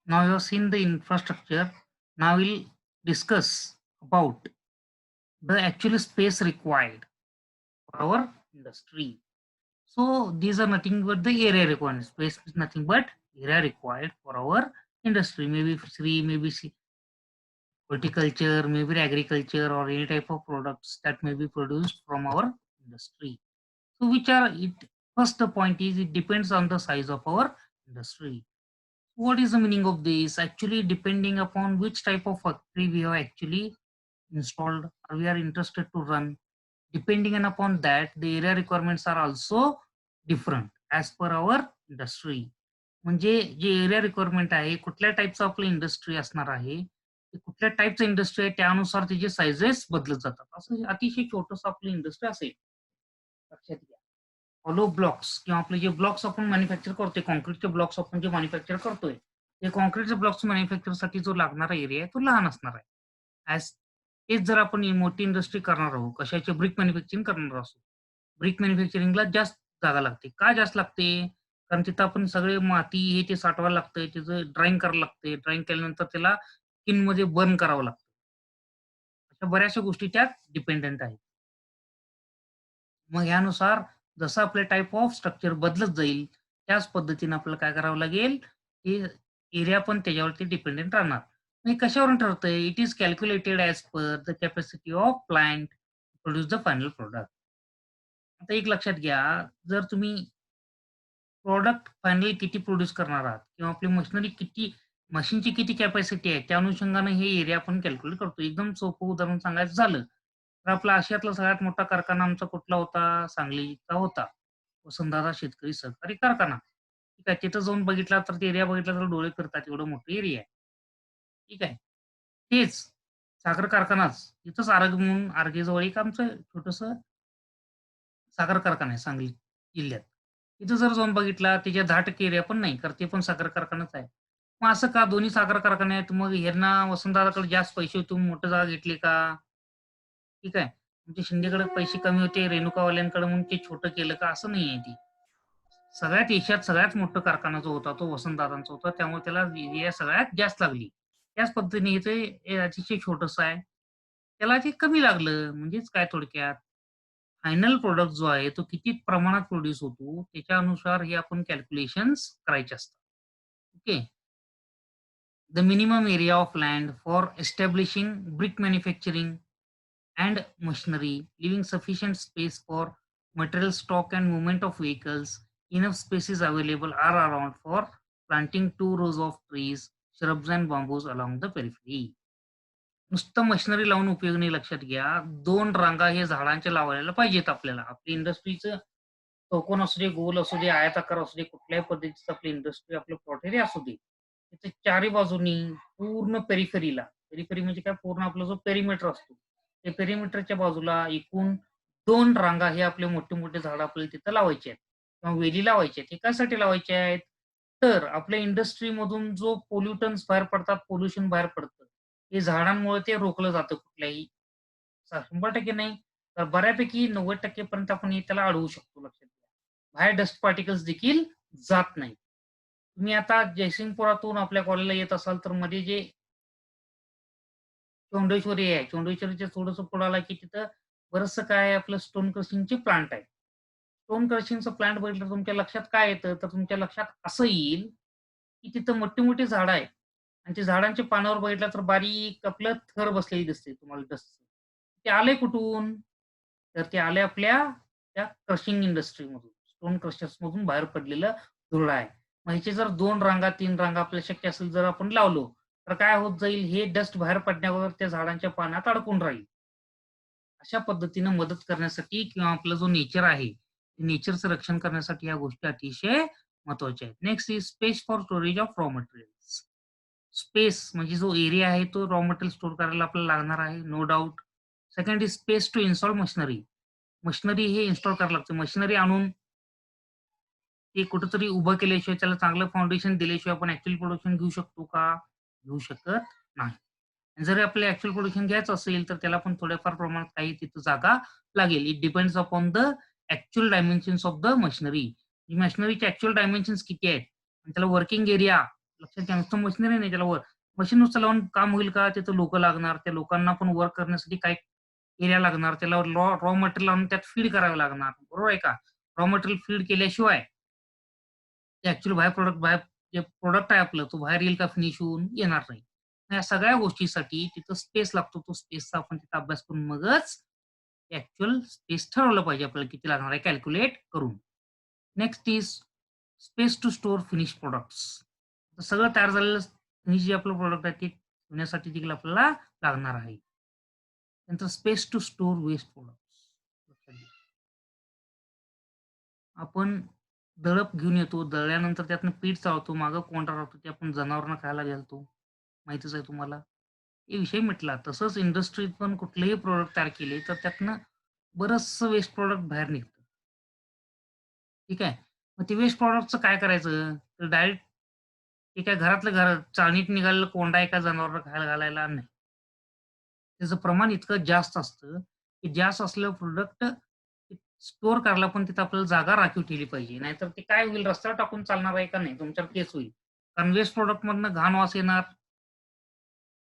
Now you have seen the infrastructure. Now we'll discuss about the actual space required for our industry. So these are nothing but the area required. Space is nothing but area required for our industry. Maybe fishery, maybe horticulture, maybe agriculture, or any type of products that may be produced from our industry. So which are it? First, the point is it depends on the size of our industry. What is the meaning of this? Actually, depending upon which type of factory we have actually installed or we are interested to run, depending on upon that, the area requirements are also different as per our industry. म्हणजे जे area requirement आहे, कुठल्या टाईपचं आपलं industry असणार आहे, ते कुठल्या टाईपचं इंडस्ट्री आहे त्यानुसार त्याचे साइझेस बदलत जातात. असं अतिशय छोटंसं आपलं इंडस्ट्री असेल, लक्षात घ्या. हॉलो ब्लॉक्स किंवा आपले जे ब्लॉक्स आपण मॅन्युफॅक्चर करतोय, काँक्रीटचे ब्लॉक्स आपण जे मॅन्युफॅक्चर करतोय, ते काँक्रीटच्या ब्लॉक्स मॅन्युफॅक्चरसाठी जो लागणारा एरिया आहे, तो लहान असणार आहे. ॲज तेच जर आपण ही मोठी इंडस्ट्री करणार आहोत, कशाची ब्रिक मॅन्युफॅक्चरिंग करणार असू. ब्रिक मॅन्युफॅक्चरिंगला जास्त जागा लागते. का जास्त लागते? कारण तिथं आपण सगळे माती हे ते साठवायला लागतंय, त्याचं ड्रायिंग करायला लागतंय. ड्रायिंग केल्यानंतर त्याला स्किनमध्ये बर्न करावं लागतं. अशा बऱ्याचशा गोष्टी त्यात डिपेंडंट आहेत. मग यानुसार जसं आपलं टाइप ऑफ स्ट्रक्चर बदलत जाईल, त्याच पद्धतीने आपल्याला काय करावं लागेल, की एरिया पण त्याच्यावरती डिपेंडंट राहणार. मग हे कशावरून ठरतंय? It is calculated as per the capacity of plant produce the final product. आता एक लक्षात घ्या, जर तुम्ही प्रॉडक्ट फायनली किती प्रोड्यूस करणार आहात किंवा आपली मशिनरी किती मशीनची किती कॅपॅसिटी आहे, त्या अनुषंगाने हे एरिया आपण कॅल्क्युलेट करतो. एकदम सोपं उदाहरण सांगायचं झालं, तर आपला आशियातला सगळ्यात मोठा कारखाना आमचा कुठला होता? सांगलीचा होता. वसंतदादा शेतकरी सहकारी कारखाना. ठीक आहे. तिथं जाऊन बघितला तर ते एरिया बघितला तर डोळे फिरतात एवढं मोठं एरिया आहे. ठीक आहे. तेच साखर कारखानाच तिथंच म्हणून आर्गेजवळ एक आमचं छोटंसं साखर कारखाना आहे सांगली जिल्ह्यात. तिथं जर जाऊन बघितला त्याच्या 10% एरिया पण नाही, कारण ते पण साखर कारखानाच आहे. मग असं का? दोन्ही साखर कारखाने आहेत. मग ह्यांना वसंतदादाकडे जास्त पैसे होते म्हणून मोठी जागा घेतली का? ठीक आहे. म्हणजे शिंदेकडे पैसे कमी होते, रेणुकावाल्यांकडे म्हणून ते छोटं केलं का? असं नाहीये ते. सगळ्यात एशियात सगळ्यात मोठा कारखाना जो होता तो वसंतदादांचा होता. त्यामुळे त्याला एरिया सगळ्यात जास्त लागली. त्याच पद्धतीने इथे हे अतिशय छोटंसं आहे. त्याला ते कमी लागलं. म्हणजेच काय थोडक्यात फायनल प्रॉडक्ट जो आहे तो किती प्रमाणात प्रोड्यूस होतो त्याच्यानुसार हे आपण कॅल्क्युलेशन्स करायचे असतात. Okay. The minimum area of land for establishing brick manufacturing and machinery, leaving sufficient space for material stock and movement of vehicles. Enough spaces available are around for planting 2 rows of trees, shrubs and bamboos along the periphery. नुसतं machinery लावून उपयोग नाही लक्षात घ्या. 2 रांगा हे झाडांच्या लावायला पाहिजेत आपल्याला. आपली इंडस्ट्रीचं चौकोन असू दे, गोल असू दे, आयताकार असू दे, कुठल्याही पद्धतीचं आपली इंडस्ट्री आपलं प्लॉट एरिया असू दे. त्याच्या चारी बाजूनी पूर्ण पेरिफेरीला, पेरिफेरी म्हणजे काय पूर्ण आपला जो पेरिमीटर असतो, त्या पेरिमीटरच्या बाजूला एकूण 2 रांगा हे आपले मोठे-मोठे झाडं आपल्याला तिथं लावायचे आहेत किंवा वेली लावायच्या आहेत. हे कशासाठी लावायचे आहेत? तर आपल्या इंडस्ट्रीमधून जो पोल्युटन्स बाहेर पडतात, पोल्युशन बाहेर पडतं. हे झाडांमुळे ते रोखलं जातं कुठल्याही 100% नाही, तर बऱ्यापैकी 90% पर्यंत आपण हे त्याला अडवू शकतो लक्षात घ्या. बाहेर डस्ट पार्टिकल्स देखील जात नाही. तुम्ही आता जयसिंगपुरातून आपल्या कॉलेजला येत असाल तर मध्ये जे चौंडेश्वरी आहे, चौंडेश्वरीच्या थोडंसं पुढे आला की तिथं बरचसं काय आहे आपलं स्टोन क्रशिंगचे प्लांट आहे. स्टोन क्रशिंगचं प्लांट बघितलं तर तुमच्या लक्षात काय येतं? तर तुमच्या लक्षात असं येईल, की तिथं मोठी-मोठी झाडं आहेत आणि ते झाडांच्या पानावर बघितलं तर बारीक आपलं थर बसलेली दिसते तुम्हाला डस्टचं. ते आलंय कुठून? तर ते आले आपल्या त्या क्रशिंग इंडस्ट्रीमधून. स्टोन क्रशर्समधून बाहेर पडलेलं धूळ आहे. मग ह्याचे जर 2 रांगा, 3 रांगा आपल्याला शक्य असेल जर आपण लावलो, तर काय होत जाईल हे डस्ट बाहेर पडण्यावर त्या झाडांच्या पानात अडकून राहील. अशा पद्धतीनं मदत करण्यासाठी किंवा आपला जो नेचर आहे, नेचरचं रक्षण करण्यासाठी या गोष्टी अतिशय महत्त्वाच्या आहेत. Next is space for storage of raw materials. Space म्हणजे जो एरिया आहे तो रॉ मटेरियल स्टोअर करायला आपल्याला लागणार आहे, no doubt. Second is space to install machinery. Machinery हे इन्स्टॉल करावं लागतं. मशिनरी आणून ते कुठेतरी उभं केल्याशिवाय त्याला चांगलं फाउंडेशन दिल्याशिवाय आपण ॲक्चुअल प्रोडक्शन घेऊ शकतो का? घेऊ शकत नाही. जर आपल्याला ॲक्चुअल प्रोडक्शन घ्यायचं असेल, तर त्याला पण थोड्याफार प्रमाणात काही तिथं जागा लागेल. It depends upon the actual dimensions of the machinery. मशिनरीचे ॲक्चुअल डायमेन्शन्स किती आहेत आणि त्याला वर्किंग एरिया लक्षात घ्या. नुसतं मशिनरी नाही त्याला मशीन नुसतं लावून काम होईल का? तिथं लोकं लागणार. त्या लोकांना पण वर्क करण्यासाठी काही एरिया लागणार. त्याला रॉ मटेरियल लावून त्यात फीड करावं लागणार. बरोबर आहे का? रॉ मटेरियल फीड केल्याशिवाय ते ॲक्चुअली बाहेर जे प्रॉडक्ट आहे आपलं, तो बाहेर येईल का फिनिश होऊन? येणार नाही. या सगळ्या गोष्टीसाठी तिथं स्पेस लागतो. तो स्पेसचा आपण तिथं अभ्यास करून मगच ॲक्चुअल स्पेस ठरवलं पाहिजे आपल्याला किती लागणार आहे कॅल्क्युलेट करून. Next is space to store finish products. सगळं तयार झालेलं फिनिश जे आपलं प्रॉडक्ट आहे ते ठेवण्यासाठी देखील आपल्याला लागणार आहे. नंतर space to store waste products. आपण दळप घेऊन येतो. दळल्यानंतर त्यातनं पीठ चाळतो. मागं कोंडा राहतो. ते आपण जनावरांना खायला घालतो. माहितीच आहे तुम्हाला. हे विषय मिटला. तसंच इंडस्ट्रीत पण कुठलेही प्रॉडक्ट तयार केले, तर त्यातनं बरचसं वेस्ट प्रॉडक्ट बाहेर निघतं. ठीक आहे. मग ते वेस्ट प्रॉडक्टचं काय करायचं? तर डायरेक्ट ते काय घरातल्या घरात चाळणीत निघालेला कोंडा एका जनावराला खायला घालायला नाही. त्याचं प्रमाण इतकं जास्त असतं, की जास्त असलेलं प्रॉडक्ट स्टोअर करायला पण तिथं आपल्याला जागा राखीव ठेवली पाहिजे. नाहीतर ते काय होईल रस्त्यावर टाकून चालणार आहे का नाही तुमच्यावर केस होईल. कारण वेस्ट प्रॉडक्टमधनं घाण वास येणार,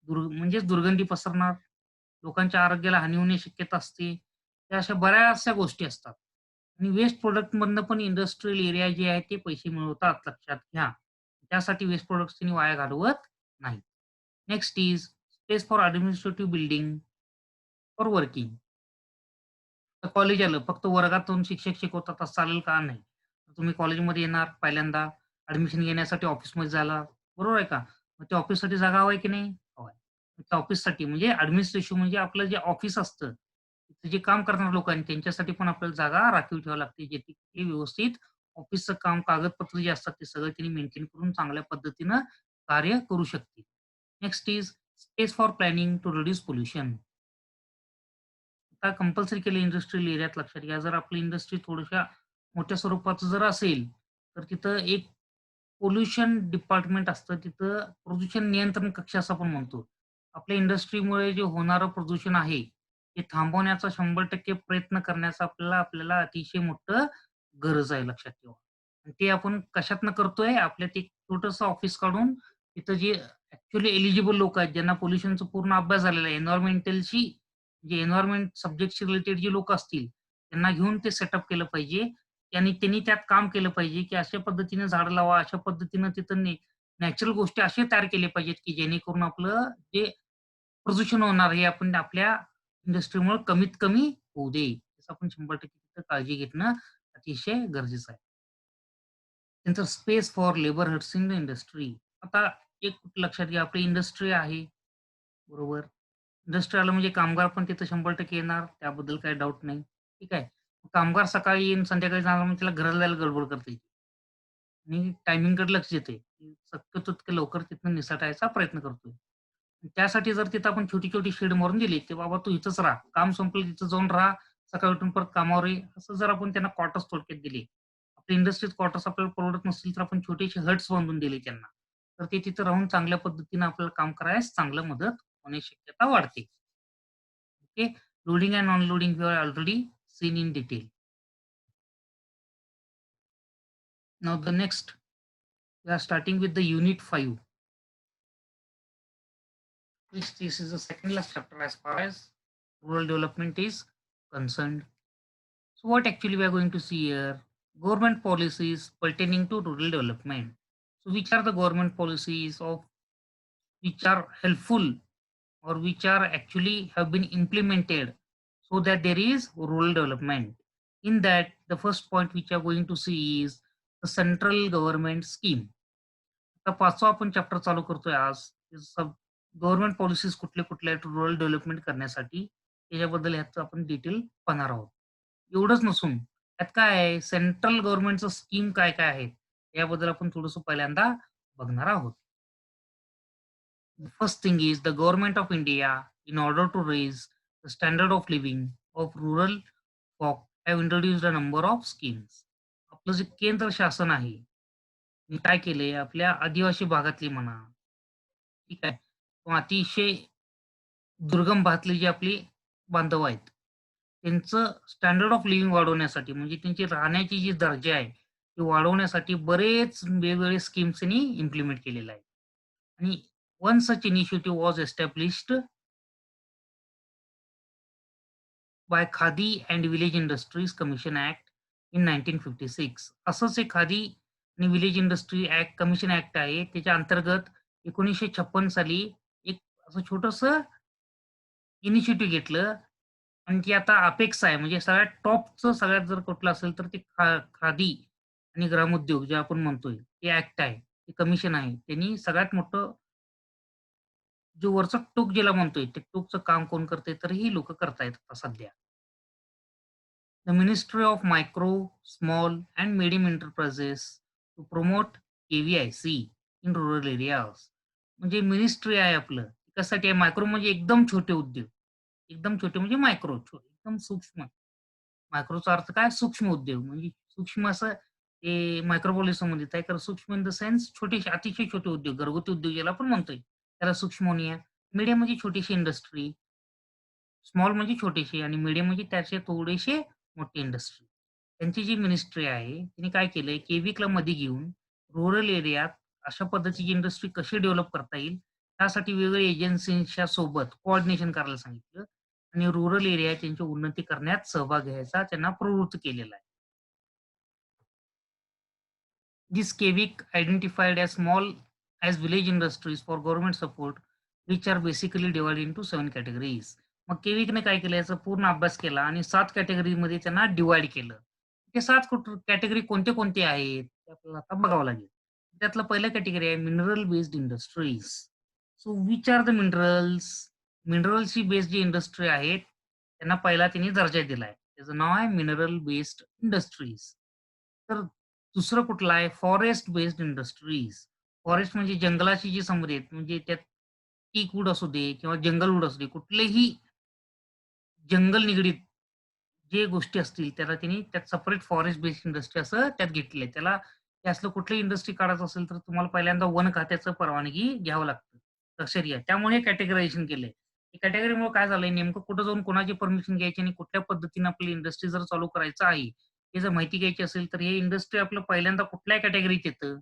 म्हणजेच दुर्गंधी पसरणार, लोकांच्या आरोग्याला हानी होण्याची शक्यता असते. त्या अशा बऱ्याचशा गोष्टी असतात. आणि वेस्ट प्रॉडक्टमधनं पण इंडस्ट्रियल एरिया जे आहे ते पैसे मिळवतात लक्षात घ्या. त्यासाठी वेस्ट प्रॉडक्ट्स त्यांनी वाया घालवत नाहीत. Next is space for administrative building for working. तर कॉलेज आलं. फक्त वर्गातून शिक्षक शिकवतात असं चालेल का? नाही. तुम्ही कॉलेजमध्ये येणार पहिल्यांदा ॲडमिशन घेण्यासाठी ऑफिसमध्ये जाणार, बरोबर आहे का? मग त्या ऑफिससाठी जागा हवा आहे की नाही? हवा आहे. त्या ऑफिससाठी म्हणजे ॲडमिनिस्ट्रेशन म्हणजे आपलं जे ऑफिस असतं, तिथे जे काम करणारे लोक आहेत त्यांच्यासाठी पण आपल्याला जागा राखीव ठेवावी लागते. जेथे ते व्यवस्थित ऑफिसचं काम, कागदपत्र जे असतात ते सगळं त्यांनी मेंटेन करून चांगल्या पद्धतीनं कार्य करू शकतील. Next is space for planning to reduce pollution. आता कंपल्सरी केलं इंडस्ट्रियल एरियात लक्षात घ्या. जर आपली इंडस्ट्री थोड्याशा मोठ्या स्वरूपाचं जर असेल, तर तिथं एक पोल्युशन डिपार्टमेंट असतं. तिथं प्रदूषण नियंत्रण कक्ष असं आपण म्हणतो. आपल्या इंडस्ट्रीमुळे जे होणारं प्रदूषण आहे, ते थांबवण्याचा 100% प्रयत्न करण्याचा आपल्याला आपल्याला अतिशय मोठं गरज आहे लक्षात ठेवा. आणि ते आपण कशातनं करतोय? आपल्यात एक छोटंसं ऑफिस काढून तिथं जे ॲक्चुअली एलिजिबल लोक आहेत, ज्यांना पोल्युशनचा पूर्ण अभ्यास झालेला आहे, एन्व्हायर्नमेंटलशी जे एन्व्हायर्नमेंट सब्जेक्टशी रिलेटेड जे लोक असतील, त्यांना घेऊन ते सेटअप केलं पाहिजे. आणि त्यांनी त्यात काम केलं पाहिजे, की अशा पद्धतीने झाडं लावा, अशा पद्धतीनं तिथं नॅचरल गोष्टी अशा तयार केल्या पाहिजेत, की जेणेकरून आपलं जे प्रदूषण होणार हे आपण आपल्या इंडस्ट्रीमुळे कमीत कमी होऊ दे. त्याचं आपण 100% तिथं काळजी घेणं अतिशय गरजेचं आहे. नंतर space for labour huts in the industry. आता एक लक्षात घ्या, आपली इंडस्ट्री आहे, बरोबर? इंडस्ट्री आलं म्हणजे कामगार पण तिथं 100% येणार, त्याबद्दल काही डाऊट नाही. ठीक आहे. कामगार सकाळी येईन, संध्याकाळी जाणार म्हणजे त्याला घराला जायला गडबड करता आणि टायमिंगकडे लक्ष देतोय. शक्यतो तितकं लवकर तिथनं निसटायचा प्रयत्न करतोय. त्यासाठी जर तिथं आपण छोटी-छोटी शेड मारून दिली, की बाबा तू इथंच राहा. काम संपलं तिथं जाऊन राहा. सकाळी उठून परत कामावर ये. असं जर आपण त्यांना क्वार्टर्स थोडक्यात दिले. आपल्या इंडस्ट्रीत क्वार्टर्स आपल्याला परवडत नसतील, तर आपण छोटेसे हट्स बांधून दिले त्यांना. तर ते तिथं राहून चांगल्या पद्धतीनं आपल्याला काम करायस चांगलं मदत होण्याची शक्यता वाढते. Okay. Loading and unloading we are already seen in detail. Now the next we are starting with the unit 5, which this is the second last chapter as far as rural development is concerned. So what actually we are going to see here? Government policies pertaining to rural development. So which are the government policies of which are helpful or which are actually have been implemented so that there is rural development. In that, the first point which we are going to see is the central government scheme. आता 5वा आपण chapter चालू करतोय आज. Government policies कुठल्या-कुठल्या आहेत rural development करण्यासाठी, त्याच्याबद्दल ह्याचं आपण डिटेल पाहणार आहोत. एवढंच नसून त्यात काय आहे, सेंट्रल गव्हर्नमेंटचं स्कीम काय-काय आहेत, याबद्दल आपण थोडंसं पहिल्यांदा बघणार आहोत. The first thing is the government of India, in order to raise the standard of living of rural folk, have introduced a number of schemes. आपलं जे केंद्र शासन आहे, त्यांनी काय केलंय, आपल्या आदिवासी भागातली म्हणा, ठीक आहे, किंवा अतिशय दुर्गम भागातली जी आपली बांधव आहेत, त्यांचं स्टँडर्ड ऑफ लिव्हिंग वाढवण्यासाठी म्हणजे त्यांची राहण्याची जी दर्जा आहे, ते वाढवण्यासाठी बरेच वेगवेगळे स्कीम्स त्यांनी इम्प्लिमेंट केलेलं आहे. आणि one such initiative was established by Khadi and village industries commission act in 1956. असंच एक खादी आणि village industry act commission act आहे. त्याच्या अंतर्गत 1956 साली एक असं छोटंसं इनिशिएटिव्ह घेतलं आणि ती आता अपेक्स आहे. म्हणजे सगळ्यात टॉपचं सगळ्यात जर कुठलं असेल तर ते खादी आणि ग्रामोद्योग जे आपण म्हणतोय, ते ॲक्ट आहे. ते कमिशन आहे. त्यांनी सगळ्यात मोठं जे वरचं टोक ज्याला म्हणतोय, ते टोकचं काम कोण करतंय? तर ही लोकं करतायत आता सध्या. The Ministry of Micro, Small and Medium Enterprises to promote KVIC in rural areas. म्हणजे मिनिस्ट्री आहे आपलं. कशासाठी आहे? मायक्रो म्हणजे एकदम छोटे उद्योग. एकदम छोटे म्हणजे मायक्रो, एकदम सूक्ष्म. मायक्रोचा अर्थ काय? सूक्ष्म उद्योग. म्हणजे सूक्ष्म असं ते मायक्रोपॉलिस संबंधित आहे. तर सूक्ष्म इन द सेन्स छोटेसे, अतिशय छोटे उद्योग, घरगुती उद्योग ज्याला आपण म्हणतोय, त्याला सूक्ष्म म्हणूया. मीडियम म्हणजे छोटीशी इंडस्ट्री. स्मॉल म्हणजे छोटेसे आणि मीडियम म्हणजे त्याचे थोडेसे मोठी इंडस्ट्री. त्यांची जी मिनिस्ट्री आहे, तिने काय केलंय, के-व्ही मध्ये घेऊन रुरल एरियात अशा पद्धतीची इंडस्ट्री कशी डेव्हलप करता येईल, त्यासाठी वेगवेगळ्या एजन्सींच्या सोबत कोऑर्डिनेशन करायला सांगितलं आणि रुरल एरिया त्यांची उन्नती करण्यात सहभाग घ्यायचा त्यांना प्रवृत्त केलेला आहे. This KVIC identified as small as village industries for government support, which are basically divided into 7 categories. मग केविकने काय केलं, याचा पूर्ण अभ्यास केला आणि 7 कॅटेगरीमध्ये त्यांना डिव्हाईड केलं. ते 7 कॅटेगरी कोणते-कोणते आहेत, ते आपल्याला आता बघावं लागेल. त्यातलं पहिलं कॅटेगरी आहे mineral based industries. So which are the minerals? मिनरल्सची बेस्ड जी इंडस्ट्री आहेत, त्यांना पहिला त्यांनी दर्जा दिलाय. त्याचं नाव आहे मिनरल बेस्ड इंडस्ट्रीज. तर दुसरं कुठलं आहे फॉरेस्ट बेस्ड इंडस्ट्रीज. फॉरेस्ट म्हणजे जंगलाशी जी संबंधित म्हणजे त्यात टीक वूड असू दे किंवा जंगल वूड असू दे, कुठलेही जंगल निगडीत जे गोष्टी असतील त्याला त्यांनी त्यात सेपरेट फॉरेस्ट बेस्ड इंडस्ट्री असं त्यात घेतलंय. त्याला हे असलं कुठली इंडस्ट्री काढायचं असेल तर तुम्हाला पहिल्यांदा वन खात्याचं परवानगी घ्यावं लागतं. लक्षात घ्या. त्यामुळे कॅटेगरायझेशन केलंय. कॅटेगरीमुळे काय झालंय नेमकं कुठं जाऊन कोणाची परमिशन घ्यायची आणि कुठल्या पद्धतीने आपली इंडस्ट्री जर चालू करायचं आहे, हे जर माहिती घ्यायची असेल तर हे इंडस्ट्री आपलं पहिल्यांदा कुठल्या कॅटेगरीत येतं,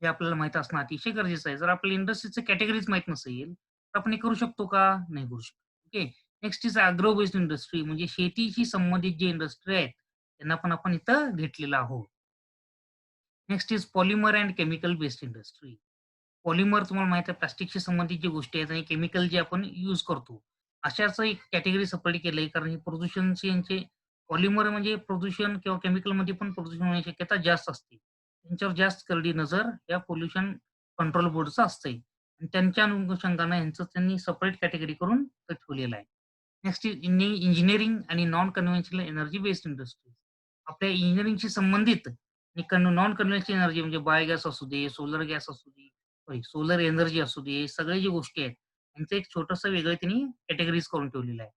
हे आपल्याला माहीत असणं अतिशय गरजेचं आहे. जर आपल्याला इंडस्ट्रीचं कॅटेगरीज माहीत नसेल, तर आपण हे करू शकतो का? नाही करू शकत. Okay. Next is agro based industry म्हणजे शेतीशी संबंधित जे इंडस्ट्री आहेत, त्यांना पण आपण इथं घेतलेलं आहोत. Next is polymer and chemical based industry. Polymer तुम्हाला माहिती आहे प्लास्टिकशी संबंधित जी गोष्टी आहेत आणि केमिकल जे आपण यूज करतो. अशाच एक कॅटेगरी सेपरेट केलंय कारण हे प्रदूषणचे यांचे पॉलिमर म्हणजे प्रदूषण किंवा केमिकलमध्ये पण प्रदूषण होण्याची शक्यता जास्त असते. त्यांच्यावर जास्त करडी नजर या पोल्युशन कंट्रोल बोर्डचं असतंय आणि त्यांच्या अनुषंगानं ह्यांचं त्यांनी सेपरेट कॅटेगरी करून ते ठेवलेलं आहे. नेक्स्ट इज इंजिनिअरिंग आणि non conventional energy based industry. आपल्या इंजिनिअरिंगशी संबंधित आणि नॉन कन्व्हेन्शनल एनर्जी म्हणजे बायोगॅस असू दे, सोलर गॅस असू दे, सॉरी सोलर एनर्जी असू दे, सगळे जे गोष्टी आहेत, त्यांचं एक छोटंसं वेगळं त्यांनी कॅटेगरीज करून ठेवलेलं आहे.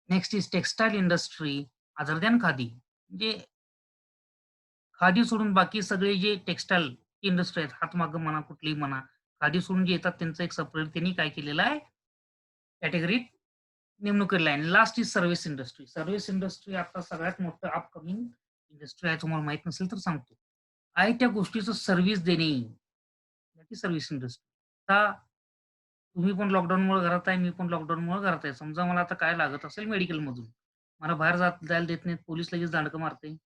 Next is textile industry other than khadi. म्हणजे खादी सोडून बाकी सगळे जे टेक्सटाईल इंडस्ट्री आहेत, हातमागं म्हणा, कुठलीही म्हणा, खादी सोडून जे येतात त्यांचं एक सेपरेट त्यांनी काय केलेलं आहे, कॅटेगरीत नेमणूक केलेलं आहे. Last is service industry. Service industry आता सगळ्यात मोठं अपकमिंग इंडस्ट्री आहे. तुम्हाला माहीत नसेल तर सांगतो. आहे त्या गोष्टीचं सर्व्हिस देणे, ती सर्व्हिस इंडस्ट्री. आता तुम्ही पण लॉकडाऊनमुळे घरात आहे, मी पण लॉकडाऊनमुळे घरात आहे. समजा मला आता काय लागत असेल मेडिकलमधून. मला बाहेर जायला देत नाहीत. पोलीस लगेच दांडकं मारते.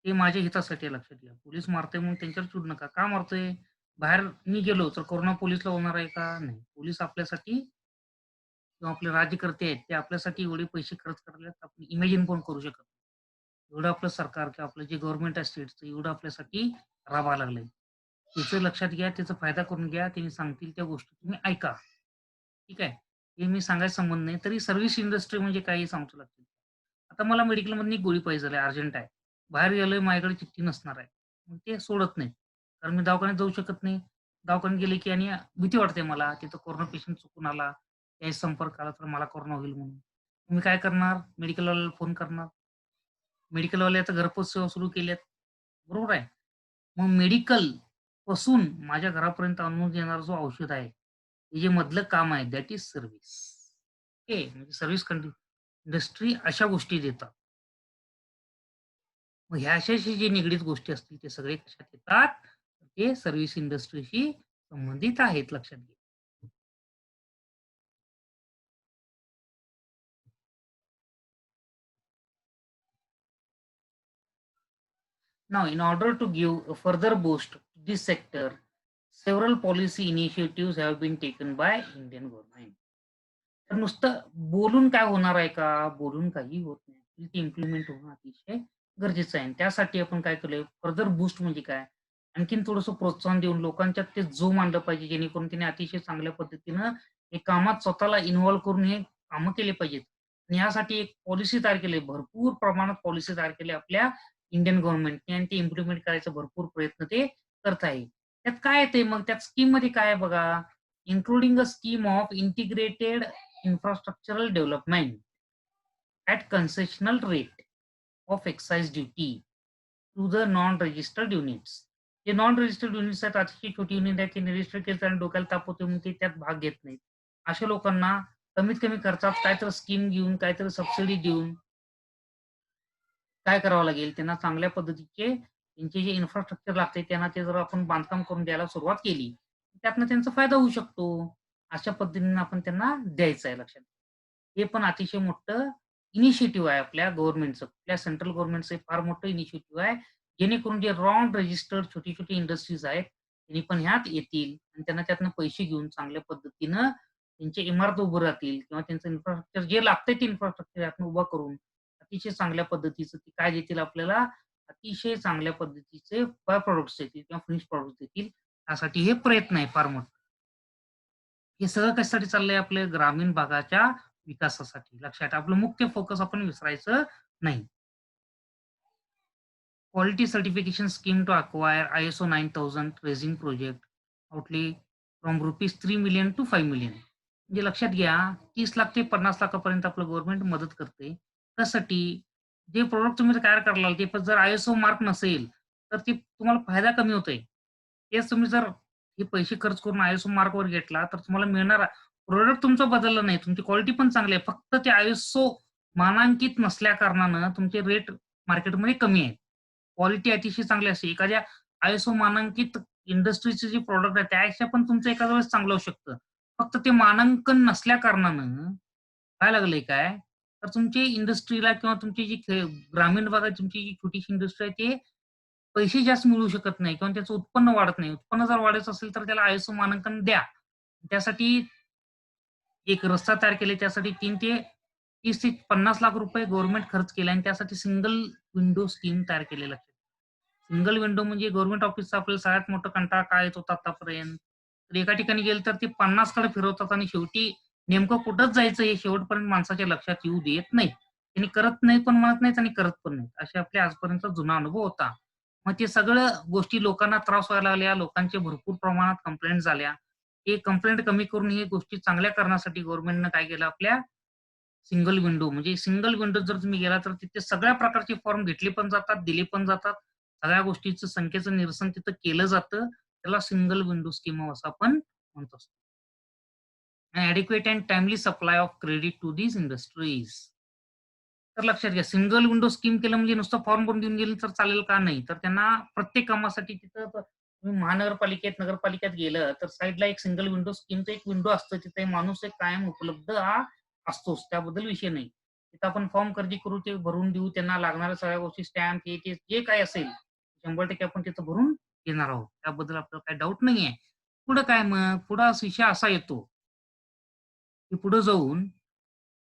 ते माझ्या हितासाठी आहे लक्षात घ्या. पोलीस मारतोय म्हणून त्यांच्यावर चिडू नका. का मारतोय? बाहेर मी गेलो तर कोरोना पोलिसला होणार आहे का? नाही. पोलीस आपल्यासाठी किंवा आपले राज्यकर्ते आहेत, ते आपल्यासाठी एवढे पैसे खर्च करायला आपण इमॅजिन पण करू शकत नाही. एवढं आपलं सरकार किंवा आपलं जे गव्हर्नमेंट आहे स्टेटचं एवढं आपल्यासाठी राबायला लागलंय. त्याचं लक्षात घ्या, त्याचा फायदा करून घ्या. त्यांनी सांगतील त्या गोष्टी तुम्ही ऐका. ठीक आहे. हे मी सांगायचा संबंध नाही. तरी सर्व्हिस इंडस्ट्री म्हणजे काय हे सांगतो लक्षात. आता मला मेडिकलमधनं एक गोळी पाहिजे आहे, अर्जंट आहे. बाहेर गेलोय माझ्याकडे चिठ्ठी नसणार आहे. मग ते सोडत नाहीत. कारण मी दवाखान्यात जाऊ शकत नाही. दवाखान्यात गेले की आणि भीती वाटते मला. तिथं कोरोना पेशंट चुकून आला, त्याच्या संपर्क आला तर मला कोरोना होईल म्हणून. मी काय करणार? मेडिकलवाल्याला फोन करणार. मेडिकलवाले आता घरपोच सेवा सुरू केल्यात. बरोबर आहे. मग मेडिकल पासून माझ्या घरापर्यंत आणून देणारा जो औषध आहे, हे जे मधलं काम आहे दॅट इज सर्व्हिस. ओके. म्हणजे सर्व्हिस इंडस्ट्री अशा गोष्टी देतात. मग ह्याच्याशी जे निगडीत गोष्टी असतील ते सगळे कशात येतात? ते सर्व्हिस इंडस्ट्रीशी संबंधित आहेत लक्षात घ्या. Now, in order to give a further boost to this sector, several policy initiatives have been taken by Indian government. तर नुसतं बोलून काय होणार आहे का? बोलून काही होत नाही. ते इम्प्लिमेंट होणं अतिशय गरजेचं आहे. आणि त्यासाठी आपण काय केलंय, फर्दर बूस्ट म्हणजे काय? आणखीन थोडंसं प्रोत्साहन देऊन लोकांच्यात ते जोम आणलं पाहिजे, जेणेकरून त्यांनी अतिशय चांगल्या पद्धतीनं हे कामात स्वतःला इन्व्हॉल्व करून हे कामं केले पाहिजेत. आणि यासाठी एक पॉलिसी तयार केली भरपूर प्रमाणात पॉलिसी तयार केली आपल्या इंडियन गव्हर्नमेंटने आणि ते इम्प्लिमेंट करायचा भरपूर प्रयत्न ते करत आहे. त्यात काय येतंय मग त्यात स्कीममध्ये काय आहे बघा, including a scheme of integrated infrastructural development at concessional rate of excise duty to the non-registered units. जे नॉन रजिस्टर्ड युनिट्स आहेत अतिशय छोटी युनिट आहेत त्यांनी रजिस्टर केलं आणि डोक्याला ताप होतो म्हणून ते त्यात भाग घेत नाहीत. अशा लोकांना कमीत कमी खर्चात काहीतरी स्कीम घेऊन, काहीतरी सबसिडी देऊन काय करावं लागेल, त्यांना चांगल्या पद्धतीचे त्यांचे जे इन्फ्रास्ट्रक्चर लागते त्यांना ते जर आपण बांधकाम करून द्यायला सुरुवात केली, त्यातनं त्यांचा फायदा होऊ शकतो. अशा पद्धतीने आपण त्यांना द्यायचं आहे लक्षात. हे पण अतिशय मोठं इनिशिएटिव्ह आहे आपल्या गव्हर्नमेंटचं. आपल्या सेंट्रल गव्हर्नमेंटचं हे फार मोठं इनिशिएटिव्ह आहे. जेणेकरून जे नॉन रजिस्टर्ड छोटी-छोटी इंडस्ट्रीज आहेत, त्यांनी पण ह्यात येतील आणि त्यांना त्यातनं पैसे घेऊन चांगल्या पद्धतीनं त्यांच्या इमारत उभं राहतील किंवा त्यांचं इन्फ्रास्ट्रक्चर जे लागतंय ते इन्फ्रास्ट्रक्चर यातनं उभं करून अतिशय चांगल्या पद्धतीचं ते काय देतील आपल्याला, अतिशय चांगल्या पद्धतीचे बाय प्रॉडक्ट्स देतील किंवा फिनिश प्रॉडक्ट्स देतील. त्यासाठी हे प्रयत्न आहे फार मोठा. हे सगळं कशासाठी चाललंय आपल्या ग्रामीण भागाच्या विकासासाठी. लक्षात आपलं मुख्य फोकस आपण विसरायचं नाही. Quality certification scheme to acquire ISO 9000 raising project outlay from ₹3 million to 5 million. म्हणजे लक्षात घ्या 30 लाख ते 50 लाखापर्यंत आपलं गव्हर्नमेंट मदत करते. त्यासाठी जे प्रॉडक्ट तुम्ही तयार कराल ते पण जर ISO मार्क नसेल, तर ते तुम्हाला फायदा कमी होतोय. तेच तुम्ही जर हे पैसे खर्च करून ISO मार्कवर घेतला, तर तुम्हाला मिळणारा प्रॉडक्ट तुमचं बदललं नाही. तुमची क्वालिटी पण चांगली आहे. फक्त ते ISO मानांकित नसल्या कारणानं तुमचे रेट मार्केटमध्ये कमी आहेत. क्वालिटी अतिशय चांगली असते. एखाद्या ISO मानांकित इंडस्ट्रीचे जे प्रॉडक्ट आहे त्यापेक्षा पण तुमचं एखाद्या वेळेस चांगलं होऊ शकतं. फक्त ते मानांकन नसल्या कारणानं काय लागलंय काय, तर तुमची इंडस्ट्रीला किंवा तुमची जी ग्रामीण भागात तुमची जी छोटीशी इंडस्ट्री आहे ते पैसे जास्त मिळू शकत नाही किंवा त्याचं उत्पन्न वाढत नाही. उत्पन्न जर वाढायचं असेल तर त्याला ISO मानांकन द्या. त्यासाठी एक रस्ता तयार केले. त्यासाठी 3 ते 30 ते 50 लाख रुपये गव्हर्नमेंट खर्च केले आणि त्यासाठी सिंगल विंडो स्कीम तयार केलेलं आहे. सिंगल विंडो म्हणजे गव्हर्नमेंट ऑफिसचा आपल्याला सगळ्यात मोठा कंटाळा काय येत होता आतापर्यंत. तर एका ठिकाणी गेलं तर ते 50 कडे फिरवतात आणि शेवटी नेमकं कुठंच जायचं हे शेवटपर्यंत माणसाच्या लक्षात येऊ देत नाहीत. त्यांनी करत नाही पण म्हणत नाहीत आणि करत पण नाहीत. असे आपले आजपर्यंत जुना अनुभव होता. मग ते सगळं गोष्टी लोकांना त्रास व्हायला लागल्या. लोकांचे भरपूर प्रमाणात कंप्लेंट झाल्या. हे कंप्लेंट कमी करून हे गोष्टी चांगल्या करण्यासाठी गव्हर्नमेंटनं काय केलं आपल्या सिंगल विंडो म्हणजे सिंगल विंडो जर तुम्ही गेला तर तिथे सगळ्या प्रकारचे फॉर्म घेतले पण जातात, दिले पण जातात. सगळ्या गोष्टीचं संख्येचं निरसन तिथं केलं जातं. त्याला सिंगल विंडो स्कीम असं आपण म्हणत असतो. Adequate and timely supply of credit to these industries. तर लक्षात घ्या सिंगल विंडो स्कीम केलं म्हणजे नुसतं फॉर्म भरून देऊन गेले तर चालेल का? नाही. तर त्यांना प्रत्येक कामासाठी तिथं तुम्ही महानगरपालिकेत, नगरपालिकेत गेलं तर साइडला एक सिंगल विंडो स्कीमचं एक विंडो असतं. तिथे माणूस एक कायम उपलब्ध हा असतोच. त्याबद्दल विषय नाही. तिथं आपण फॉर्म खरेदी करू, ते भरून देऊ. त्यांना लागणाऱ्या सगळ्या गोष्टी स्टॅम्प हे ते जे काही असेल 100% आपण तिथं भरून घेणार आहोत. त्याबद्दल आपल्याला काही डाऊट नाहीये. पुढं काय मग? पुढं विषय असा येतो, की पुढे जाऊन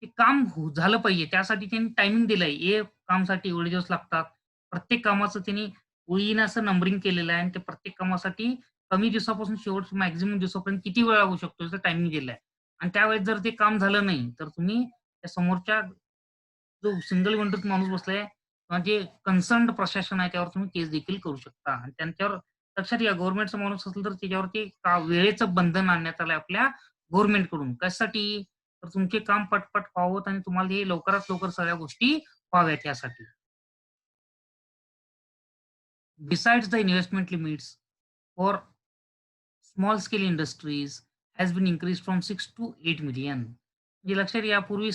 ते काम झालं पाहिजे. त्यासाठी त्यांनी टायमिंग दिलंय. हे कामसाठी एवढे दिवस लागतात. प्रत्येक कामाचं त्यांनी ओळीनं असं नंबरिंग केलेलं आहे आणि ते प्रत्येक कामासाठी कमी दिवसापासून शेवट मॅक्सिमम दिवसापर्यंत किती वेळ लागू शकतो याचं टायमिंग दिलंय. आणि त्यावेळेस जर ते काम झालं नाही, तर तुम्ही त्या समोरच्या जो सिंगल विंडोत माणूस बसलाय किंवा जे कन्सर्न्ड प्रशासन आहे त्यावर तुम्ही केस देखील करू शकता. आणि त्यांच्यावर लक्षात घ्या गव्हर्नमेंटचा माणूस असेल तर त्याच्यावरती वेळेचं बंधन आणण्यात आलंय आपल्या गव्हर्नमेंटकडून. कशासाठी? तर तुमचे काम पटपट व्हावं आणि तुम्हाला हे लवकरात लवकर सगळ्या गोष्टी व्हाव्यात यासाठी. Besides the investment limits for small scale industries has been increased from 6 to 8 million. म्हणजे लक्षात घ्या पूर्वी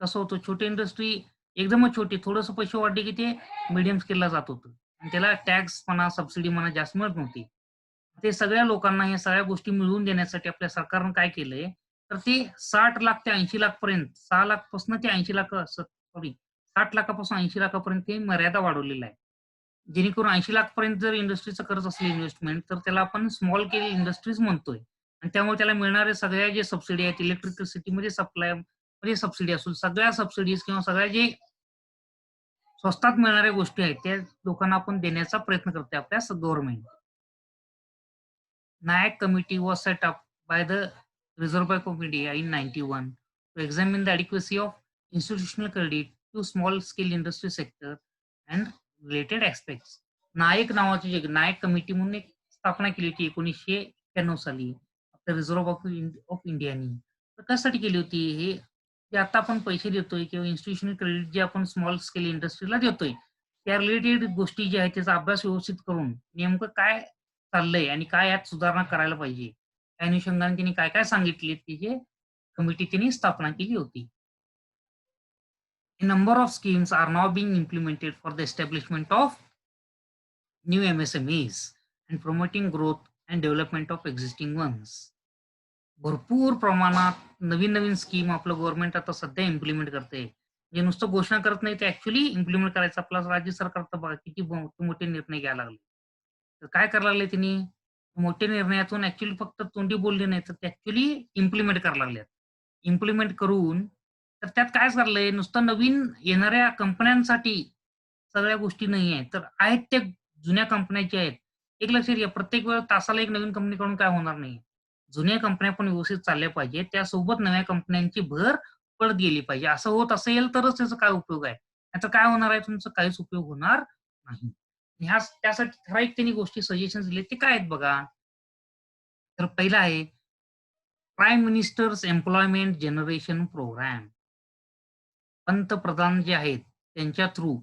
कसं होतं छोटी इंडस्ट्री एकदमच छोटे थोडंसं पैसे वाढले की ते मीडियम स्केलला जात होतं आणि त्याला टॅक्स म्हणा, सबसिडी म्हणा जास्त मिळत नव्हती. ते सगळ्या लोकांना ह्या सगळ्या गोष्टी मिळवून देण्यासाठी आपल्या सरकारनं काय केलंय, तर ते 60,00,000 ते 80,00,000 पर्यंत 6,00,000 पासून ते 80,00,000 सॉरी 60,00,000 80,00,000 पर्यंत ते मर्यादा वाढवलेला आहे. जेणेकरून 80,00,000 पर्यंत जर इंडस्ट्रीचं करत असेल इन्व्हेस्टमेंट, तर त्याला आपण स्मॉल स्केल इंडस्ट्रीज म्हणतोय. आणि त्यामुळे त्याला मिळणाऱ्या सगळ्या जे सबसिडी आहेत, इलेक्ट्रिसिटीमध्ये सप्लाय मध्ये सबसिडी असून सगळ्या सबसिडीज किंवा सगळ्या जे स्वस्तात मिळणाऱ्या गोष्टी आहेत, त्या लोकांना आपण देण्याचा प्रयत्न करतोय आपल्या government. NAAC committee was set up by the Reserve Bank of India in 91 to examine the adequacy of institutional credit to small scale industry sector and related aspects. नायक नावाची जे नायक कमिटी म्हणून एक स्थापना केली होती 1991 साली आपल्या रिझर्व्ह ऑफ इंडियानी. तर कशासाठी केली होती हे जे आता आपण पैसे देतोय किंवा इन्स्टिट्यूशनल क्रेडिट जे आपण स्मॉल स्केल इंडस्ट्रीला देतोय त्या रिलेटेड गोष्टी ज्या आहेत त्याचा अभ्यास व्यवस्थित करून नेमकं काय चाललंय आणि काय यात सुधारणा करायला पाहिजे. त्या अनुषंगाने त्यांनी काय-काय सांगितले त्याची कमिटी त्यांनी स्थापना केली होती. A number of schemes are now being implemented for the establishment of new MSMEs and promoting growth and development of existing ones. भरपूर प्रमाणात नवीन-नवीन स्कीम आपलं गव्हर्नमेंट आता सध्या इम्प्लिमेंट करतंय. जे नुसतं घोषणा करत नाही, ते ॲक्चुअली इम्प्लिमेंट करायचं आपलं राज्य सरकार तर बघा किती मोठे निर्णय घ्यायला लागले. तर काय करायला लागले त्यांनी? मोठ्या निर्णयातून ॲक्चुअली फक्त तोंडी बोलले नाही, तर ते ॲक्चुअली इम्प्लिमेंट करायला लागलेत. इम्प्लिमेंट करून तर त्यात काय चाललंय, नुसतं नवीन येणाऱ्या कंपन्यांसाठी सगळ्या गोष्टी नाही आहेत. तर आहेत त्या जुन्या कंपन्या ज्या आहेत, एक लक्षात घ्या प्रत्येक वेळेस तासाला एक नवीन कंपनीकडून काय होणार नाही. जुन्या कंपन्या पण व्यवस्थित चालल्या पाहिजेत. त्यासोबत नव्या कंपन्यांची भर पडत गेली पाहिजे. असं होत असेल तरच त्याचा काय उपयोग आहे. नाहीतर काय होणार आहे तुमचा काहीच उपयोग होणार नाही. त्यासाठी ठराविक त्यांनी गोष्टी सजेशन्स दिले ते काय आहेत बघा. तर पहिलं आहे prime minister's employment generation programme. पंतप्रधान जे आहेत त्यांच्या थ्रू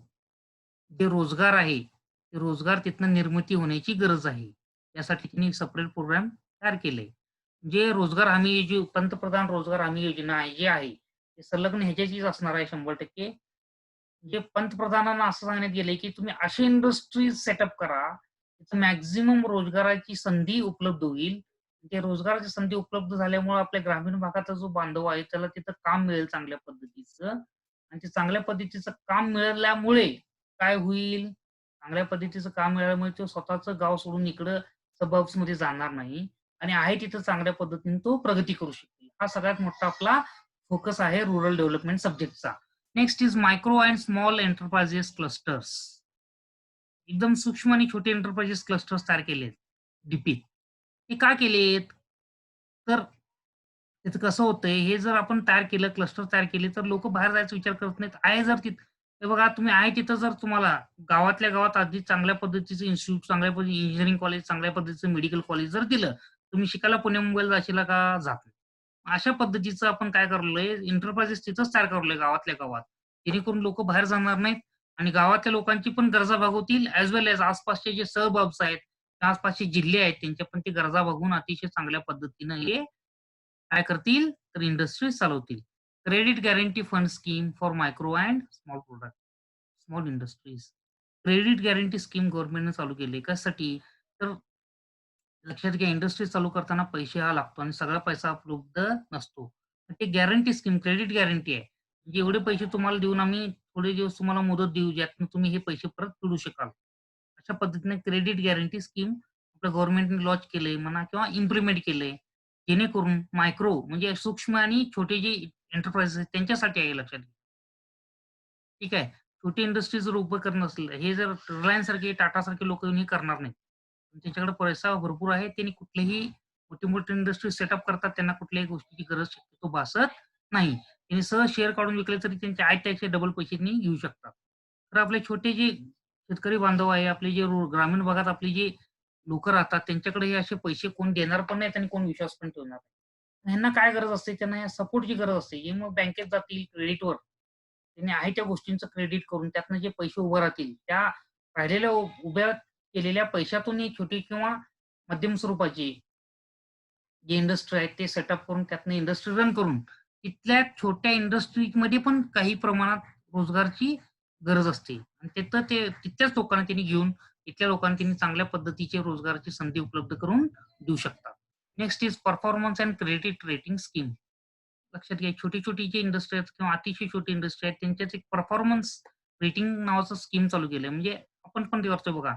जे रोजगार आहे, ते रोजगार तिथनं निर्मिती होण्याची गरज आहे. त्यासाठी त्यांनी सेपरेट प्रोग्राम तयार केले. जे रोजगार हमी जी पंतप्रधान रोजगार हमी योजना आहे, जी आहे, ते संलग्न ह्याच्याशीच असणार आहे 100%. जे पंतप्रधानांना असं सांगण्यात गेलंय, की तुम्ही अशी इंडस्ट्रीज सेटअप करा, तिथं मॅक्सिमम रोजगाराची संधी उपलब्ध होईल. ते रोजगाराची संधी उपलब्ध झाल्यामुळे आपल्या ग्रामीण भागातला जो बांधव आहे, त्याला तिथं काम मिळेल चांगल्या पद्धतीचं आणि ते चांगल्या पद्धतीचं काम मिळाल्यामुळे काय होईल, चांगल्या पद्धतीचं काम मिळाल्यामुळे तो स्वतःचं गाव सोडून इकडं सबर्ब्समध्ये जाणार नाही आणि आहे तिथं चांगल्या पद्धतीने तो प्रगती करू शकेल. हा सगळ्यात मोठा आपला फोकस आहे रुरल डेव्हलपमेंट सब्जेक्टचा. Next is micro and small enterprises clusters. एकदम सूक्ष्म आणि छोटे एंटरप्राइजेस क्लस्टर्स तयार केलेत डीपीत. हे का केलेत? तर त्याचं कसं होतंय, हे जर आपण तयार केलं, क्लस्टर तयार केले, तर लोकं बाहेर जायचा विचार करत नाहीत. आहे जर तिथं हे बघा तुम्ही आहे तिथं जर तुम्हाला गावातल्या गावात अगदी चांगल्या पद्धतीचं इन्स्टिट्यूट, चांगल्या पद्धतीचं इंजिनिअरिंग कॉलेज, चांगल्या पद्धतीचं मेडिकल कॉलेज जर दिलं, तुम्ही शिकायला पुणे मुंबईला जाशीला का? जात नाही. अशा पद्धतीचं आपण काय करलोय, एंटरप्राइजेस तिथंच तयार करलोय गावातल्या गावात. जेणेकरून लोकं बाहेर जाणार नाहीत आणि गावातल्या लोकांची पण गरजा भागवतील ॲज वेल ॲज आसपासचे जे सबअर्ब्स आहेत, आसपासचे जिल्हे आहेत, त्यांच्या पण ते गरजा भागवून अतिशय चांगल्या पद्धतीनं हे काय करतील तर इंडस्ट्रीज चालवतील. Credit guarantee fund scheme for micro and small product small industries. Credit guarantee scheme गव्हर्नमेंटने चालू केली. कशासाठी? तर लक्षात घ्या इंडस्ट्री चालू करताना पैसे हा लागतो आणि सगळा पैसा उपलब्ध नसतो. तर ते गॅरंटी स्कीम क्रेडिट गॅरंटी आहे. म्हणजे एवढे पैसे तुम्हाला देऊन आम्ही थोडे दिवस तुम्हाला मुदत देऊ, ज्यातून तुम्ही हे पैसे परत फेडू शकाल. अशा पद्धतीने क्रेडिट गॅरंटी स्कीम आपल्या गव्हर्नमेंटने लॉन्च केलंय म्हणा किंवा इम्प्लिमेंट केलंय. जेणेकरून मायक्रो म्हणजे सूक्ष्म आणि छोटे जे एंटरप्राइजेस आहेत त्यांच्यासाठी आहे लक्षात घ्या. ठीक आहे. छोटी इंडस्ट्री जर उभं करणं असेल, हे जर रिलायन्ससारखे, टाटासारखे लोकं येऊन हे करणार नाहीत. त्यांच्याकडे पैसा भरपूर आहे. त्यांनी कुठलेही मोठी-मोठी इंडस्ट्री सेटअप करतात. त्यांना कुठल्याही गोष्टीची गरज शक्यतो भासत नाही. त्यांनी सहज शेअर काढून विकले तरी त्यांचे आयत्याचे डबल पैसे त्यांनी घेऊ शकतात. तर आपले छोटे जे शेतकरी बांधव आहे, आपले जे ग्रामीण भागात आपली जी लोकं राहतात, त्यांच्याकडे हे असे पैसे कोण देणार पण नाहीत आणि कोण विश्वास पण ठेवणार नाही. ह्यांना काय गरज असते? त्यांना या सपोर्टची गरज असते. हे मग बँकेत जातील क्रेडिटवर. त्यांनी आहे त्या गोष्टींचं क्रेडिट करून त्यातनं जे पैसे उभे राहतील, त्या राहिलेल्या उभ्या केलेल्या पैशातून ही छोटी किंवा मध्यम स्वरूपाची जे इंडस्ट्री आहेत ते सेटअप करून त्यातनं इंडस्ट्री रन करून, तिथल्या छोट्या इंडस्ट्रीमध्ये पण काही प्रमाणात रोजगारची गरज असते आणि तिथं ते तिथल्याच लोकांना त्यांनी घेऊन तिथल्या लोकांना त्यांनी चांगल्या पद्धतीचे रोजगाराची संधी उपलब्ध करून देऊ शकतात. Next is performance and credit rating scheme. लक्षात घ्या, छोटी-छोटी जी इंडस्ट्री आहेत किंवा अतिशय छोटी इंडस्ट्री आहेत त्यांच्यात एक परफॉर्मन्स रेटिंग नावाचं स्कीम चालू केलंय. म्हणजे आपण पण ते करतोय बघा.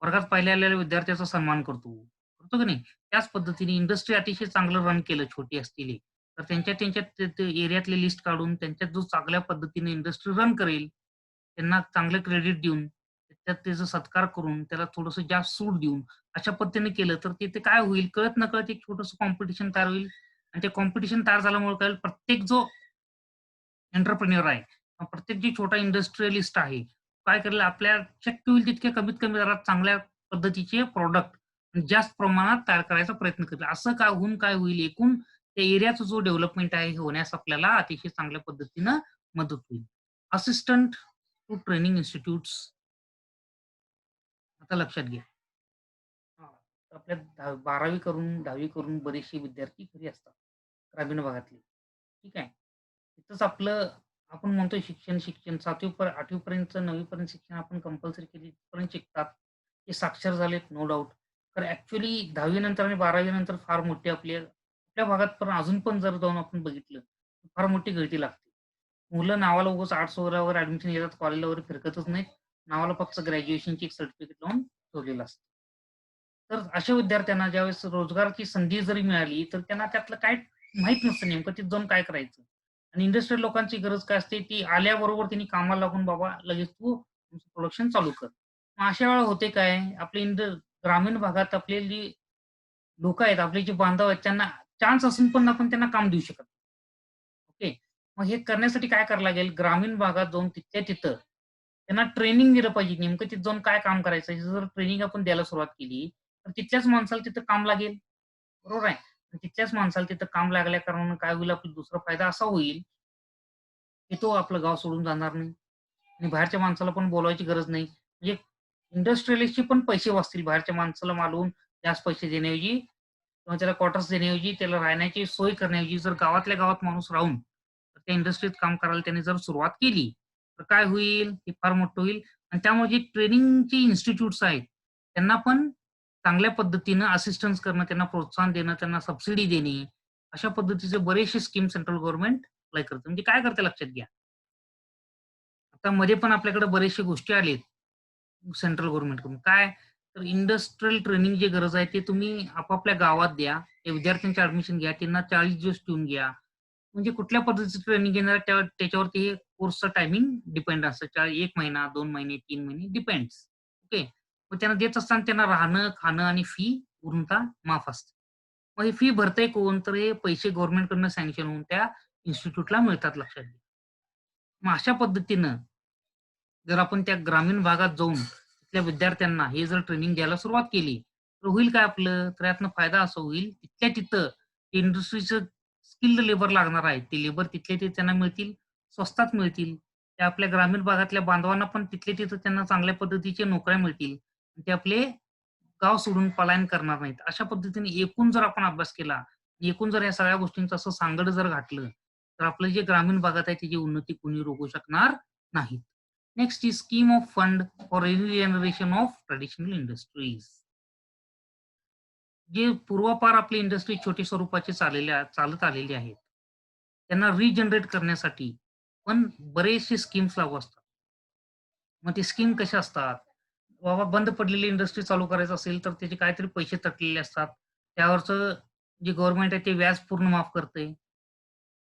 वर्गात पहिल्या आलेल्या विद्यार्थ्याचा सन्मान करतो. करतो की नाही? त्याच पद्धतीने इंडस्ट्री अतिशय चांगलं रन केलं छोटी असलेली, तर त्यांच्या ते एरियातली लिस्ट काढून त्यांच्यात जो चांगल्या पद्धतीने इंडस्ट्री रन करेल, त्यांना चांगलं क्रेडिट देऊन, त्याच्यात त्याचा सत्कार करून, त्याला थोडंसं जास्त सूट देऊन, अशा पद्धतीने केलं तर तिथे काय होईल कळत-नकळत एक छोटंसं कॉम्पिटिशन तयार होईल आणि ते कॉम्पिटिशन तयार झाल्यामुळे काय होईल प्रत्येक जो एंटरप्रेन्युअर आहे, प्रत्येक जी छोटा इंडस्ट्रियलिस्ट आहे, काय करेल आपल्या शक्य होईल तितक्या कमीत कमी दरात चांगल्या पद्धतीचे प्रॉडक्ट जास्त प्रमाणात तयार करायचा प्रयत्न करेल. असं काय होऊन काय होईल एकूण त्या एरियाचा जो डेव्हलपमेंट आहे हे होण्यास आपल्याला अतिशय चांगल्या पद्धतीनं मदत होईल. असिस्टंट टू ट्रेनिंग इन्स्टिट्यूट्स आता लक्षात घ्या. हां, तर आपल्या 12वी करून 10वी करून बरेचसे विद्यार्थी घरी असतात, ग्रामीण भागातले. ठीक आहे. तिथंच आपलं आपण म्हणतोय शिक्षण 7वी 8वी पर्यंत 9वी पर्यंत शिक्षण आपण कंपल्सरी केली तिथपर्यंत शिकतात. ते साक्षर झालेत नो डाउट. तर ॲक्चुअली 10वी नंतर आणि 12वी नंतर फार मोठी आपल्या भागात पण अजून पण जर जाऊन आपण बघितलं, तर फार मोठी गळती लागते. मुलं नावाला उगाच आर्ट्स वगैरे ॲडमिशन घेतात, कॉलेजला वगैरे फिरकतच नाहीत. नावाला फक्त ग्रॅज्युएशनची एक सर्टिफिकेट लावून ठेवलेलं असतं. तर अशा विद्यार्थ्यांना ज्यावेळेस रोजगाराची संधी जरी मिळाली, तर त्यांना त्यातलं काय माहीत नसतं नेमकं तिथं जाऊन काय करायचं? आणि इंडस्ट्रियल लोकांची गरज काय असते, ती आल्याबरोबर त्यांनी कामाला लागून बाबा लगेच तू तुमचं प्रोडक्शन चालू कर. मग अशा वेळेला होते काय, आपले ग्रामीण भागात आपले जी लोकं आहेत, आपले जे बांधव आहेत, त्यांना चान्स असून पण आपण त्यांना काम देऊ शकत नाही. ओके. मग हे करण्यासाठी काय करावं लागेल, ग्रामीण भागात जाऊन तिथल्या तिथं त्यांना ट्रेनिंग दिलं पाहिजे. नेमकं तिथं जाऊन काय काम करायचं, हे जर ट्रेनिंग आपण द्यायला सुरुवात केली, तर तिथल्याच माणसाला तिथं काम लागेल. बरोबर आहे. आणि तिथल्याच माणसाला तिथं काम लागल्या कारणानं काय होईल, आपला दुसरा फायदा असा होईल, की तो आपलं गाव सोडून जाणार नाही आणि बाहेरच्या माणसाला पण बोलवायची गरज नाही. म्हणजे इंडस्ट्रियलिस्टचे पण पैसे वाचतील. बाहेरच्या माणसाला मालवून जास्त पैसे देण्याऐवजी किंवा त्याला क्वार्टर्स देण्याऐवजी, त्याला राहण्याची सोय करण्याऐवजी जर गावातल्या गावात माणूस राहून, तर त्या इंडस्ट्रीत काम करायला त्याने जर सुरुवात केली, तर काय होईल, हे फार मोठं होईल आणि त्यामुळे जे ट्रेनिंगची इन्स्टिट्यूट्स आहेत, त्यांना पण चांगल्या पद्धतीनं असिस्टन्स करणं, त्यांना प्रोत्साहन देणं, त्यांना सबसिडी देणे, अशा पद्धतीचे बरेचसे स्कीम सेंट्रल गव्हर्नमेंट अप्लाय करतं. म्हणजे काय करते लक्षात घ्या. आता मध्ये पण आपल्याकडे बऱ्याचशा गोष्टी आलेत सेंट्रल गव्हर्नमेंटकडून. काय तर इंडस्ट्रियल ट्रेनिंग जी गरज आहे, ते तुम्ही आपापल्या गावात द्या. त्या विद्यार्थ्यांचे ॲडमिशन घ्या. त्यांना 40 दिवस ठेवून घ्या. म्हणजे कुठल्या पद्धतीचं ट्रेनिंग घेणार त्याच्यावरती हे कोर्सचं टायमिंग डिपेंड असतं. 1 महिना, 2 महिने, 3 महिने डिपेंड्स. ओके. मग त्यांना देत असताना त्यांना राहणं, खाणं आणि फी पूर्णतः माफ असते. मग ही फी भरतंय कोण? तर हे पैसे गव्हर्नमेंटकडून सँक्शन होऊन त्या इन्स्टिट्यूटला मिळतात लक्षात घ्या. मग अशा पद्धतीनं जर आपण त्या ग्रामीण भागात जाऊन तिथल्या विद्यार्थ्यांना हे जर ट्रेनिंग द्यायला सुरुवात केली, तर होईल काय आपलं? तर यातनं फायदा असा होईल, तिथल्या तिथं इंडस्ट्रीचं स्किल्ड लेबर लागणार आहे. ते लेबर तिथल्या तिथे त्यांना मिळतील, स्वस्तात मिळतील. ते आपल्या ग्रामीण भागातल्या बांधवांना पण तिथल्या तिथं त्यांना चांगल्या पद्धतीच्या नोकऱ्या मिळतील. ते आपले गाव सोडून पलायन करणार नाहीत. अशा पद्धतीने एकूण जर आपण अभ्यास केला, एकूण जर या सगळ्या गोष्टींचं असं सांगड जर घातलं, तर आपलं जे ग्रामीण भागात आहे त्याची उन्नती कोणी रोखू शकणार नाही. Next is scheme of fund for regeneration of traditional industries. जे पूर्वापार आपली इंडस्ट्री छोटी स्वरूपाची चालत आलेली आहेत. त्यांना रिजनरेट करण्यासाठी पण बरेचसे स्कीम्स लागू असतात. मग ते स्कीम कशा असतात? बाबा बंद पडलेली इंडस्ट्री चालू करायचं असेल, तर त्याचे काहीतरी पैसे थकलेले असतात. त्यावरचं जे गव्हर्नमेंट आहे ते व्याज पूर्ण माफ करते.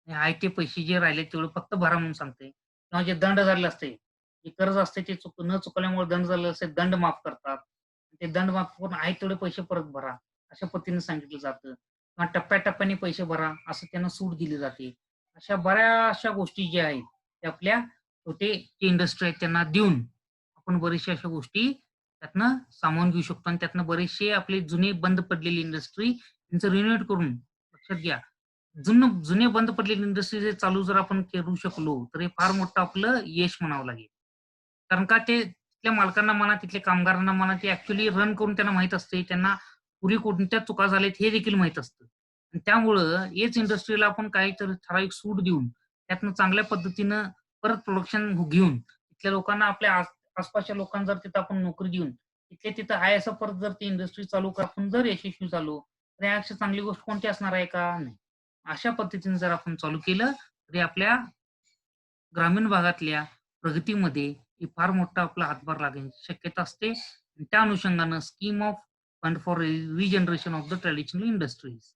आहे ते पैसे जे राहिले तेवढे फक्त भरा म्हणून सांगते किंवा जे दंड झालेले असते, जे कर्ज असते ते न चुकवल्यामुळे दंड झालेलं असते, दंड माफ करतात. ते दंड माफ करून आहे तेवढे पैसे परत भरा, अशा पद्धतीने सांगितलं जातं किंवा टप्प्याटप्प्याने पैसे भरा, असं त्यांना सूट दिली जाते. अशा बऱ्याचशा गोष्टी ज्या आहेत, त्या आपल्या छोटे जे इंडस्ट्री आहेत त्यांना देऊन आपण बऱ्याचशा अशा गोष्टी त्यातनं सामावून घेऊ शकतो आणि त्यातनं बरेचसे आपले जुने बंद पडलेली इंडस्ट्री त्यांचं रिनोव्हेट करून लक्षात घ्या जुने बंद पडलेली इंडस्ट्री जे चालू जर आपण करू शकलो, तर हे फार मोठं आपलं यश म्हणावं लागेल. कारण का ते तिथल्या मालकांना म्हणा, तिथल्या कामगारांना म्हणा, ते ॲक्चुअली रन करून त्यांना माहीत असते. त्यांना पूर्वी कोणत्या चुका झाल्यात हे देखील माहीत असतं. आणि त्यामुळं हेच इंडस्ट्रीला आपण काहीतरी ठराविक सूट देऊन त्यातनं चांगल्या पद्धतीनं परत प्रोडक्शन घेऊन तिथल्या लोकांना आपल्या आसपासच्या लोकांना जर तिथं आपण नोकरी देऊन तिथल्या तिथं आहे असं परत जर ती इंडस्ट्री चालू आपण जर यशस्वी झालो, तर यापेक्षा चांगली गोष्ट कोणती असणार आहे का? नाही. अशा पद्धतीने जर आपण चालू केलं, तरी आपल्या ग्रामीण भागातल्या प्रगतीमध्ये ही फार मोठा आपला हातभार लागण्याची शक्यता असते. त्या अनुषंगानं scheme of fund for regeneration of the traditional industries.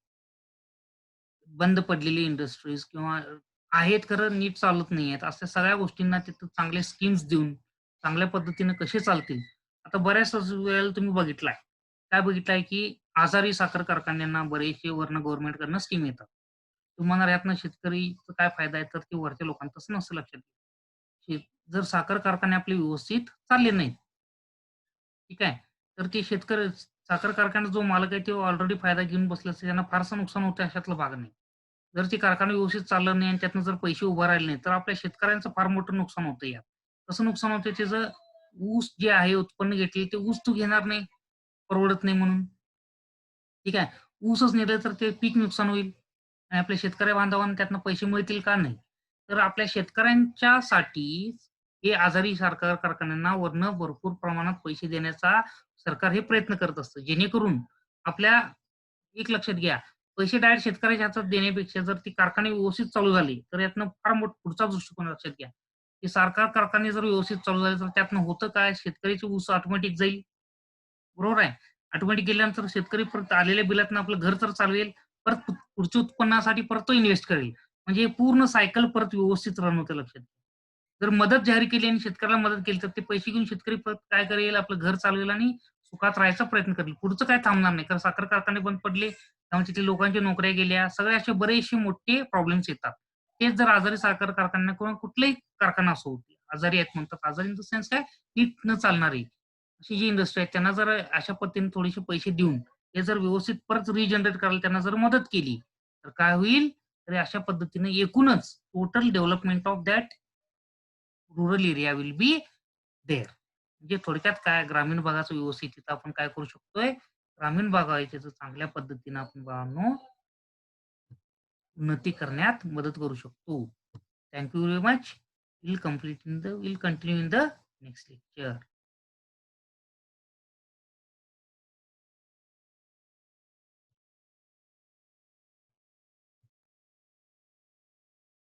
बंद पडलेली इंडस्ट्रीज किंवा आहेत खरं नीट चालत नाहीयेत. अशा सगळ्या गोष्टींना तिथं चांगले स्कीम्स देऊन, चांगल्या पद्धतीने कसे चालतील. आता बऱ्याच वेळेला तुम्ही बघितलाय. काय बघितलंय, की आजारी साखर कारखान्यांना बरेचसे वरनं गव्हर्नमेंटकडनं स्कीम येतात. तुम्हाला यातनं शेतकरीचा काय फायदा आहे, तर ते वरच्या लोकांना तसं नसतं लक्षात. शेत जर साखर कारखाने आपले व्यवस्थित चालले नाहीत, ठीक आहे. तर ते शेतकरी साखर कारखान्याचा जो मालक आहे, तो ऑलरेडी फायदा घेऊन बसला असतो. त्यांना फारसं नुकसान होतं अशातला भाग नाही. जर ते कारखाना व्यवस्थित चाललं नाही आणि त्यातनं जर पैसे उभा राहिले नाही, तर आपल्या शेतकऱ्यांचं फार मोठं नुकसान होतं यात. कसं नुकसान होतं त्याचं ऊस जे आहे उत्पन्न घेतले ते ऊस तो घेणार नाही, परवडत नाही म्हणून. ठीक आहे. ऊसच नेलं तर ते पीक नुकसान होईल आणि आपल्या शेतकरी बांधवांना त्यातनं पैसे मिळतील का? नाही. तर आपल्या शेतकऱ्यांच्यासाठी हे आजारी साखर कारखान्यांना वरनं भरपूर प्रमाणात पैसे देण्याचा सरकार हे प्रयत्न करत असतं. जेणेकरून आपल्या एक लक्षात घ्या, पैसे डायरेक्ट शेतकऱ्याच्या हातात देण्यापेक्षा जर ती कारखाने व्यवस्थित चालू झाले, तर यातनं फार पुढचा दृष्टिकोन लक्षात घ्या. की साखर कारखाने जर व्यवस्थित चालू झाले, तर त्यातनं होतं काय? शेतकऱ्याची ऊस ऑटोमॅटिक जाईल. बरोबर आहे. ऑटोमॅटिक गेल्यानंतर शेतकरी परत आलेल्या बिलातनं आपलं घर तर चालवेल. परत पुढच्या उत्पन्नासाठी परत तो इन्व्हेस्ट करेल. म्हणजे पूर्ण सायकल परत व्यवस्थित रन होतं लक्षात घ्या. जर मदत जाहीर केली आणि शेतकऱ्याला मदत केली, तर ते पैसे घेऊन शेतकरी परत काय करेल, आपलं घर चालवेल आणि सुखात राहायचा प्रयत्न करेल. पुढचं काय थांबणार नाही. कारण साखर कारखाने बंद पडले, त्यामुळे तिथल्या लोकांच्या नोकऱ्या गेल्या. सगळे असे बरेचसे मोठे प्रॉब्लेम्स येतात. तेच जर आजारी साखर कारखाना किंवा कुठलाही कारखाना असो, आजारी आहेत म्हणतात. आजारी इन द सेन्स काय, नीट न चालणारी. अशी जी इंडस्ट्री आहे त्यांना जर अशा पद्धतीने थोडेसे पैसे देऊन, ते जर व्यवस्थित परत रिजनरेट करायला त्यांना जर मदत केली, तर काय होईल? तर अशा पद्धतीने एकूणच total development of that rural area will be there. म्हणजे थोडक्यात काय ग्रामीण भागाचं व्यवस्थित तिथं आपण काय करू शकतोय, ग्रामीण भाग आहे त्याचं चांगल्या पद्धतीनं आपण बाळांनो उन्नती करण्यात मदत करू शकतो. Thank you very much. Will continue in the next lecture.